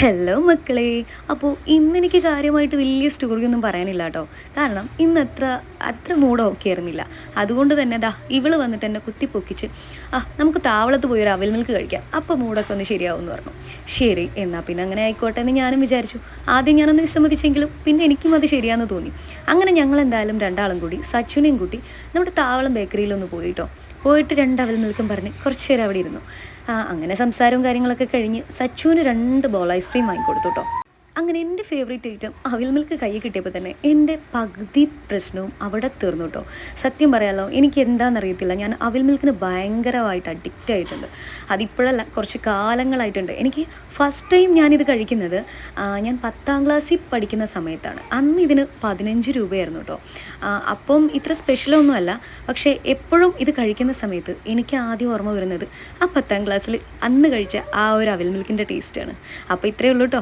Hello മക്കളെ. അപ്പോൾ ഇന്നെനിക്ക് കാര്യമായിട്ട് വലിയ സ്റ്റോറിയൊന്നും പറയാനില്ല കേട്ടോ. കാരണം ഇന്ന് അത്ര മൂഡ് ഓക്കെ ആയിരുന്നില്ല. അതുകൊണ്ട് തന്നെ ഇവള് വന്നിട്ട് എന്നെ കുത്തിപ്പൊക്കിച്ച് നമുക്ക് താവളത്ത് പോയി ഒരു അവിൽ മിൽക്ക് കഴിക്കാം, അപ്പോൾ മൂഡൊക്കെ ഒന്ന് ശരിയാവുമെന്ന് പറഞ്ഞു. ശരി എന്നാൽ പിന്നെ അങ്ങനെ ആയിക്കോട്ടെ എന്ന് ഞാനും വിചാരിച്ചു. ആദ്യം ഞാനൊന്ന് വിസമ്മതിച്ചെങ്കിലും പിന്നെ എനിക്കും അത് ശരിയാന്ന് തോന്നി. അങ്ങനെ ഞങ്ങൾ എന്തായാലും രണ്ടാളും കൂടി സച്ചുനെയും കൂട്ടി നമ്മുടെ താവളം ബേക്കറിയിലൊന്ന് പോയിട്ടോ. പോയിട്ട് 2 അവിൽ മിൽക്കും പറഞ്ഞ് കുറച്ച് നേരം അവിടെ ഇരുന്നു. അങ്ങനെ സംസാരവും കാര്യങ്ങളൊക്കെ കഴിഞ്ഞ് സച്ചുവിന് 2 ബോൾ ഐസ്ക്രീം വാങ്ങിക്കൊടുത്തു കേട്ടോ. അങ്ങനെ എൻ്റെ ഫേവറേറ്റ് ഐറ്റം അവിൽ മിൽക്ക് കയ്യിൽ കിട്ടിയപ്പോൾ തന്നെ എൻ്റെ പകുതി പ്രശ്നവും അവിടെ തീർന്നു കേട്ടോ. സത്യം പറയാമല്ലോ, എനിക്ക് എന്താണെന്നറിയത്തില്ല, ഞാൻ അവിൽ മിൽക്കിന് ഭയങ്കരമായിട്ട് അഡിക്റ്റ് ആയിട്ടുണ്ട്. അതിപ്പോഴല്ല, കുറച്ച് കാലങ്ങളായിട്ടുണ്ട്. എനിക്ക് ഫസ്റ്റ് ടൈം ഞാനിത് കഴിക്കുന്നത് ഞാൻ 10ാം ക്ലാസ്സിൽ പഠിക്കുന്ന സമയത്താണ്. അന്ന് ഇതിന് 15 രൂപയായിരുന്നു കേട്ടോ. അപ്പം ഇത്ര സ്പെഷ്യലൊന്നുമല്ല, പക്ഷേ എപ്പോഴും ഇത് കഴിക്കുന്ന സമയത്ത് എനിക്ക് ആദ്യം ഓർമ്മ വരുന്നത് ആ 10ാം ക്ലാസ്സിൽ അന്ന് കഴിച്ച ആ ഒരു അവിൽ മിൽക്കിൻ്റെ ടേസ്റ്റാണ്. അപ്പോൾ ഇത്രയേ ഉള്ളൂ കേട്ടോ.